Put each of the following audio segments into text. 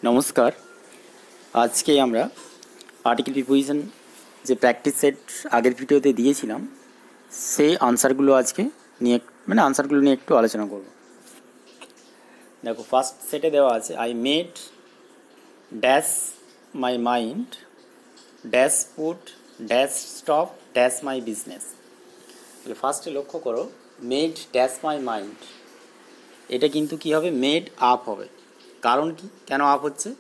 নমস্কার। আজকে আমরা আর্টিকেল প্রিপোজিশন যে প্র্যাকটিস সেট আগের ভিডিওতে দিয়েছিলাম সেই আনসারগুলো আজকে নিয়ে আনসারগুলো নিয়ে একটু আলোচনা করব। দেখো, ফার্স্ট সেটে দেওয়া আছে I made dash my mind dash put dash stop dash my business. তাহলে ফার্স্টে লক্ষ্য করো, মেড ড্যাশ মাই মাইন্ড, এটা কিন্তু কী হবে, মেড আপ হবে। কারণ কি, কেন আপ হচ্ছে?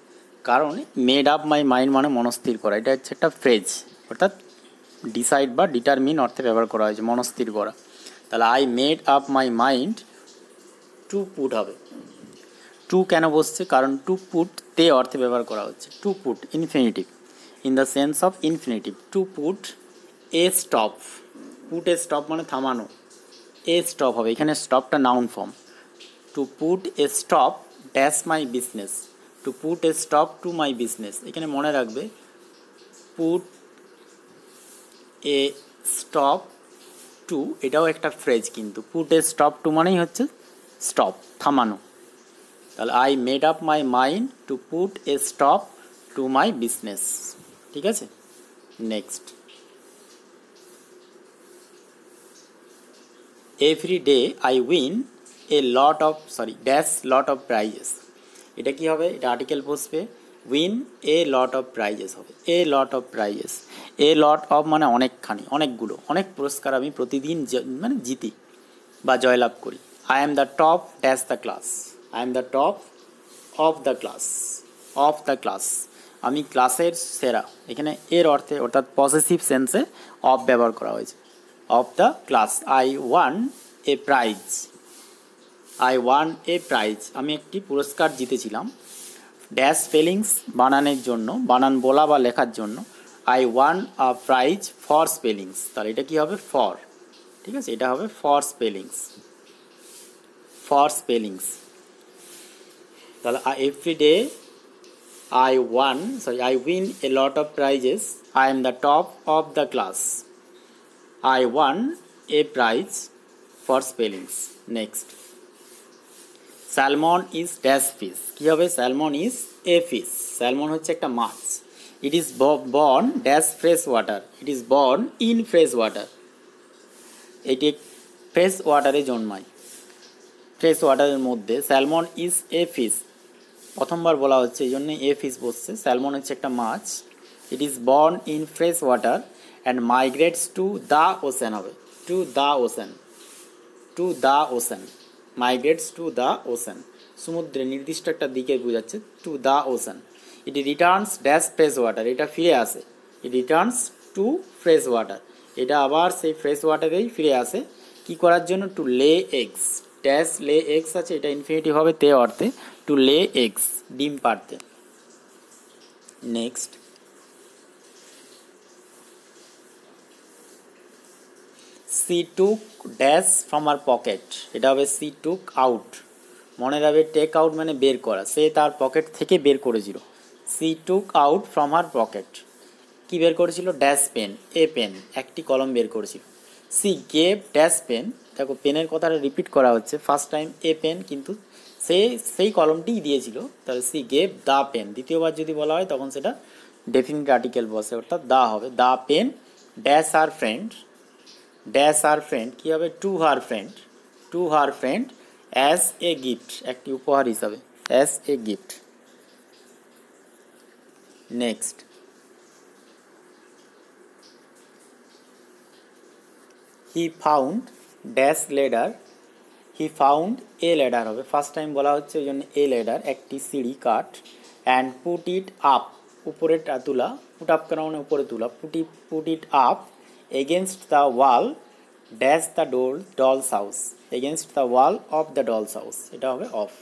কারণ মেড আপ মাই মাইন্ড মানে মনস্থির করা, এটা হচ্ছে একটা ফ্রেজ, অর্থাৎ ডিসাইড বা ডিটারমিন অর্থে ব্যবহার করা হয়েছে, মনস্থির করা। তাহলে I made up my mind to put হবে। টু কেন বসছে? কারণ টু পুট তে অর্থে ব্যবহার করা হচ্ছে। To put infinitive, in the sense of infinitive. To put a stop, put a stop মানে থামানো, এ স্টপ হবে, এখানে স্টপটা noun form. To put a stop dash my business, to put a stop to my business. এখানে মনে রাখবে, put a stop two এটাও একটা ফ্রেজ, কিন্তু পুট এ স্টপ টু মানেই হচ্ছে স্টপ, থামানো। তাহলে I made up my mind to put a stop to my business. ঠিক আছে, next. Every day I win a lot of dash lot of prizes. এটা কি হবে? এটা আর্টিকেল বসবে, win a lot of prizes হবে। A lot of prizes, a lot of মানে অনেকখানি, অনেকগুলো, অনেক পুরস্কার আমি প্রতিদিন জিতি বা জয়লাভ করি। I am the top dash the class, I am the top of the class, of the class আমি ক্লাসের সেরা। এখানে এর অর্থে অর্থাৎ পসেসিভ সেন্সে অফ ব্যবহার করা হয়েছে। Of the class, I won a prize, I won a prize আমি একটি পুরস্কার জিতেছিলাম। ড্যাশ স্পেলিংস বানানের জন্য, বানান বলা বা লেখার জন্য, I won a prize for spellings. তাহলে এটা কি হবে? ফর। ঠিক আছে, এটা হবে ফর স্পেলিংস, ফর স্পেলিংস। তাহলে every day I win a lot of prizes, I am the top of the class, I won a prize for spellings. Next, salmon is dash fish. কী হবে? Salmon is a fish, salmon হচ্ছে একটা মাছ। It is born dash fresh water, it is born in fresh water. এটি fresh ওয়াটারে জন্মায়, fresh ওয়াটারের মধ্যে। Salmon is a fish প্রথমবার বলা হচ্ছে, এই জন্য এ ফিশ বসছে। স্যালমন হচ্ছে একটা মাছ। It is born in fresh water and migrates to the ocean হবে, to the ocean, to the ocean, migrates to the ocean, সমুদ্রে নির্দিষ্ট একটা দিকে বোঝাচ্ছে, to the ocean. It returns dash fresh water, এটা ফিরে আসে। It returns to fresh water, এটা আবার সেই ফ্রেশ ওয়াটারেই ফিরে আসে। কি করার জন্য? টু লে এগস, ড্যাশ লে এগস আছে, এটা ইনফিনিটিভ হবে তে অর্থে, টু লে এগস, ডিম পাড়তে। Next, she took dash from her pocket, এটা হবে সি টুক আউট। মনে রাখবে, টেক আউট মানে বের করা, সে তার পকেট থেকে বের করেছিল। C took out from her pocket, কি বের করেছিল? ড্যাশ পেন, এ পেন, একটি কলম বের করেছিল। সি গেভ ড্যাশ পেন, দেখো পেনের কথাটা রিপিট করা হচ্ছে, ফার্স্ট টাইম এ পেন, কিন্তু সে সেই কলমটিই দিয়েছিল। তাহলে সি গেভ দ্য পেন, দ্বিতীয়বার যদি বলা হয় তখন সেটা ডেফিনিট আর্টিকেল বসে, অর্থাৎ দা হবে। The pen dash her friend, dash her friend কী হবে? To her friend, to her friend as a gift, একটি উপহার হিসাবে, as a gift. Next, he found dash ladder, he found a ladder হবে, first time বলা হচ্ছে ওই জন্য এ লেডার, একটি সিঁড়ি, কাঠ। অ্যান্ড পুট ইট আপ, উপরে তোলা, পুট আপ কেন মানে উপরে তোলা, put it up against the wall dash the doll's house, against the wall of the doll's house, এটা হবে অফ।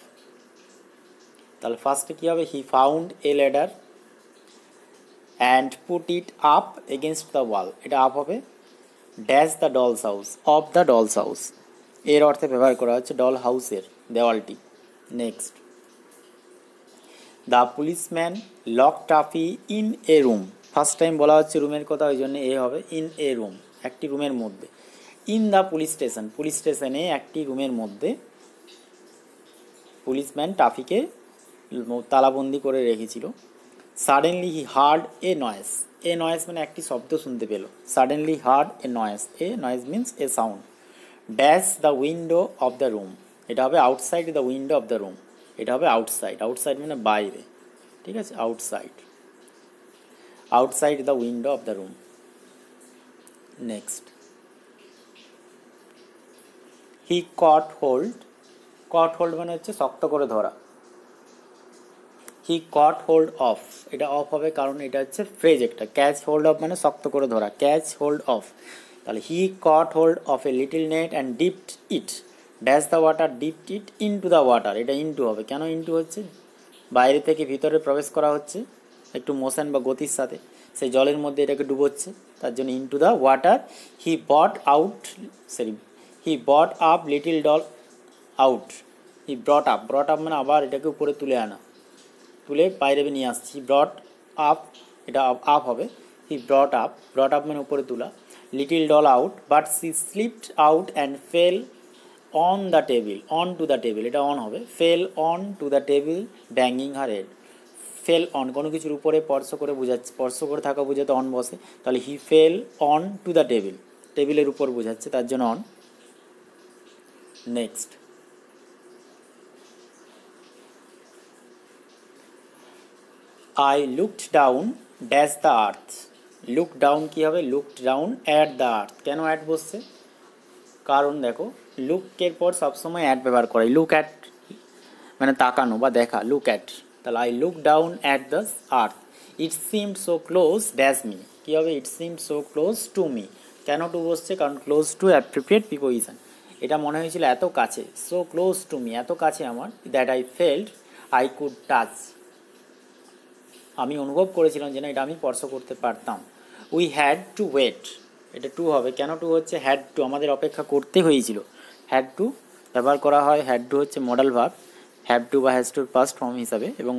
তাহলে ফার্স্টে কী হবে? He found a ladder and put it up against the wall, এটা আপ হবে। Dash the doll's house, of the doll's house, এর অর্থে ব্যবহার করা হচ্ছে ডল হাউসের দেওয়ালটি। Next, the policeman lock Taffy in a room, first time বলা হচ্ছে রুমের কথা, ওই জন্য এ হবে। ইন এ রুম, একটি রুমের মধ্যে। In the police station, police স্টেশনে একটি রুমের মধ্যে পুলিশম্যান টাফিকে তালাবন্দি করে রেখেছিল। Suddenly he heard a noise, a noise মানে একটি শব্দ শুনতে পেল। Suddenly heard a noise means a sound. Dash the window of the room, এটা হবে outside the window of the room, এটা হবে আউটসাইড, আউটসাইড মানে বাইরে, ঠিক আছে, outside, outside the window of the room. Next, he caught hold, caught hold মানে হচ্ছে শক্ত করে ধরা। হি কট হোল্ড অফ, এটা অফ হবে কারণ এটা হচ্ছে ফ্রেজ একটা। ক্যাচ হোল্ড অফ মানে শক্ত করে ধরা, ক্যাচ হোল্ড অফ। তাহলে he caught hold of a little net and dipped it, dash the water, dipped it into the water, এটা ইনটু হবে। কেন ইনটু হচ্ছে? বাইরে থেকে ভিতরে প্রবেশ করা হচ্ছে একটু মোশন বা গতির সাথে, সেই জলের মধ্যে এটাকে ডুবোচ্ছে, তার জন্য into the water. He bought out, sorry, he bought up little doll out, he brought up, brought up মানে আবার এটাকে উপরে তুলে আনা, তুলে বাইরে নিয়ে আসছি। হি ব্রট আপ, এটা আপ হবে। হি ব্রট আপ মানে উপরে তোলা। Little doll out, but she slipped out and fell on the table, on to the table, এটা অন হবে। Fell on to the table banging her head, fell on কোনো কিছুর উপরে স্পর্শ করে বোঝাচ্ছে, স্পর্শ করে থাকা বোঝাতে অন বসে, তাহলে he fell on to the table, টেবিলের উপর বোঝাচ্ছে, তার জন্য on. Next, I looked down dash the earth, look down কী হবে? Looked down at the earth. কেন অ্যাট বসছে? কারণ দেখো লুকের পর সবসময় অ্যাট ব্যবহার করে। লুক অ্যাট মানে তাকানো বা দেখা, লুক অ্যাট। তাহলে I look down at the earth, it seemed so close dash me, কী হবে? It seemed so close to me. কেন টু বসছে? কারণ ক্লোজ টু অ্যাপ্রোপ্রিয়েট প্রিপোজিশন, এটা মনে হয়েছিল এত কাছে, সো ক্লোজ টু মি, এত কাছে আমার, that I felt I could touch, আমি অনুভব করেছিলাম যে না এটা আমি স্পর্শ করতে পারতাম। উই হ্যাড টু ওয়েট, এটা টু হবে। কেন টু হচ্ছে? হ্যাড টু, আমাদের অপেক্ষা করতে হয়েছিল। হ্যাড টু ব্যবহার করা হয়, হ্যাড টু হচ্ছে মডাল ভার্ব, হ্যাভ টু বা হ্যাজ টুর পাস্ট ফর্ম হিসাবে, এবং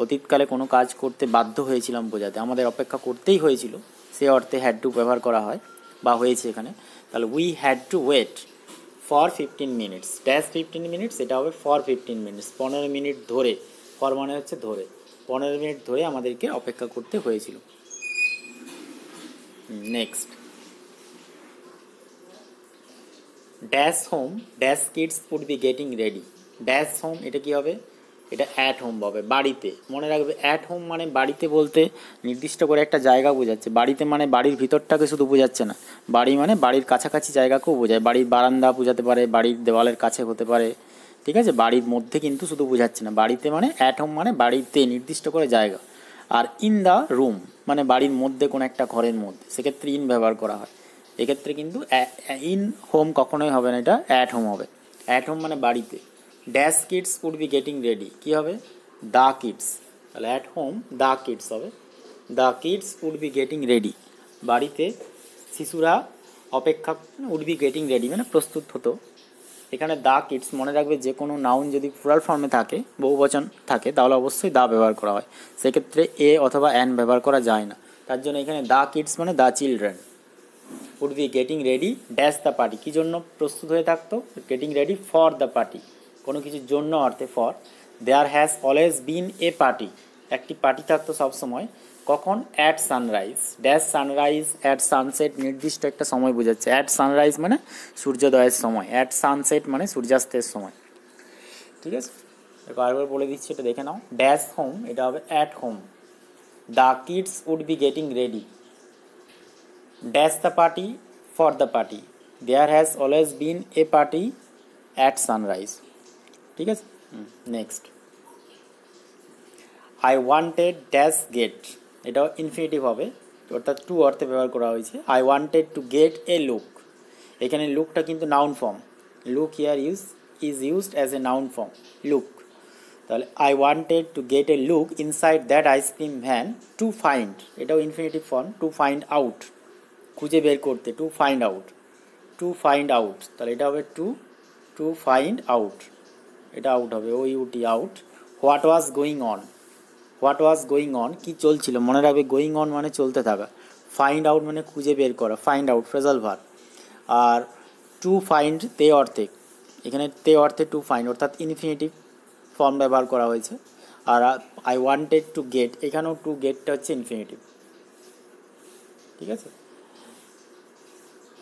অতীতকালে কোনো কাজ করতে বাধ্য হয়েছিলাম বোঝাতে, আমাদের অপেক্ষা করতেই হয়েছিল, সে অর্থে হ্যাড টু ব্যবহার করা হয় বা হয়েছে এখানে। তাহলে we had to wait for 15 minutes, dash 15 minutes, এটা হবে ফর 15 মিনিটস, 15 মিনিট ধরে, ফর মানে হচ্ছে ধরে, 15 মিনিট ধরে আমাদেরকে অপেক্ষা করতে হয়েছিল। Next, dash home dash kids would be getting ready, dash home এটা কি হবে? এটা অ্যাট হোম হবে, বাড়িতে। মনে রাখবে অ্যাট হোম মানে বাড়িতে বলতে নির্দিষ্ট করে একটা জায়গা বোঝাচ্ছে। বাড়িতে মানে বাড়ির ভিতরটাকে শুধু বোঝাচ্ছে না, বাড়ি মানে বাড়ির কাছাকাছি জায়গাকেও বোঝায়। বাড়ির বারান্দা বোঝাতে পারে, বাড়ির দেওয়ালের কাছে হতে পারে, ঠিক আছে, বাড়ির মধ্যে কিন্তু শুধু বোঝাচ্ছে না। বাড়িতে মানে অ্যাট হোম মানে বাড়িতে নির্দিষ্ট করে জায়গা। আর ইন দ্য রুম মানে বাড়ির মধ্যে কোনো একটা ঘরের মধ্যে, সেক্ষেত্রে ইন ব্যবহার করা হয়। এক্ষেত্রে কিন্তু ইন হোম কখনোই হবে না, এটা অ্যাট হোম হবে। অ্যাট হোম মানে বাড়িতে। Dash kids would be getting ready, কী হবে? দ্য কিডস, তাহলে অ্যাট হোম দ্য কিডস হবে। The kids would be getting ready, বাড়িতে শিশুরা অপেক্ষা, উড বি গেটিং রেডি মানে প্রস্তুত হতো। এখানে দ্য কিডস, মনে রাখবে যে কোনো নাউন যদি প্লুরাল ফর্মে থাকে, বহুবচন থাকে, তাহলে অবশ্যই দা ব্যবহার করা হয়, সেক্ষেত্রে এ অথবা অ্যান ব্যবহার করা যায় না। তার জন্য এখানে দ্য কিডস মানে the children would be getting ready dash the party, কী জন্য প্রস্তুত হয়ে থাকতো? Getting ready for the party, কোনো কিছুর জন্য অর্থে for. There has always been a party, একটি পার্টি থাকতো সবসময়। কখন? At sunrise, dash sunrise at sunset, নির্দিষ্ট একটা সময় বোঝাচ্ছে। অ্যাট সানরাইজ মানে সূর্যোদয়ের সময়, অ্যাট সানসেট মানে সূর্যাস্তের সময়, ঠিক আছে। বারবার বলে দিচ্ছি, এটা দেখে নাও। ড্যাশ হোম এটা হবে at home. The kids would be getting ready dash the party for the party. There has always been a party at sunrise, ঠিক আছে। Next, I wanted dash get, এটাও ইনফিনিটিভ হবে, অর্থাৎ টু অর্থে ব্যবহার করা হয়েছে। I wanted to get a look, এখানে লুকটা কিন্তু noun form, look here is used as a noun form, look. তাহলে I wanted to get a look inside that ice cream van to find, এটাও infinitive form, to find out, খুঁজে বের করতে, to find out, to find out, তাহলে এটা হবে to find out, এটা out হবে, O U T out. What was going on, what was going on কী চলছিল, মনে রাখবে গোয়িং অন মানে চলতে থাকা, ফাইন্ড আউট মানে খুঁজে বের করা, ফাইন্ড আউট ফ্রেজাল ভার্ব। আর টু ফাইন্ড তে অর্থে, এখানে তে অর্থে টু ফাইন্ড, অর্থাৎ ইনফিনিটিভ ফর্ম ব্যবহার করা হয়েছে। আর আই ওয়ান্টেড টু গেট, এখানেও টু গেটটা হচ্ছে ইনফিনিটিভ, ঠিক আছে।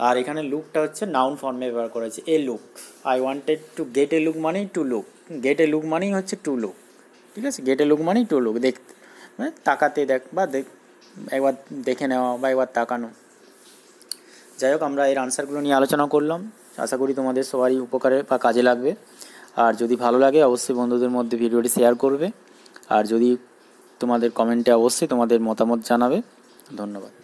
আর এখানে লুকটা হচ্ছে নাউন ফর্মে ব্যবহার করা হয়েছে, a look. I wanted to get a look মানেই to look, get a look মানেই হচ্ছে টু লুক, ঠিক আছে। গেট এ লুক মানেই টু লুক, দেখতে মানে তাকাতে, দেখ বা একবার দেখে নেওয়া বা একবার তাকানো। যাই হোক, আমরা এর আনসারগুলো নিয়ে আলোচনা করলাম। আশা করি তোমাদের সবারই উপকারে বা কাজে লাগবে। আর যদি ভালো লাগে অবশ্যই বন্ধুদের মধ্যে ভিডিওটি শেয়ার করবে। আর যদি তোমাদের কমেন্টে অবশ্যই তোমাদের মতামত জানাবে। ধন্যবাদ।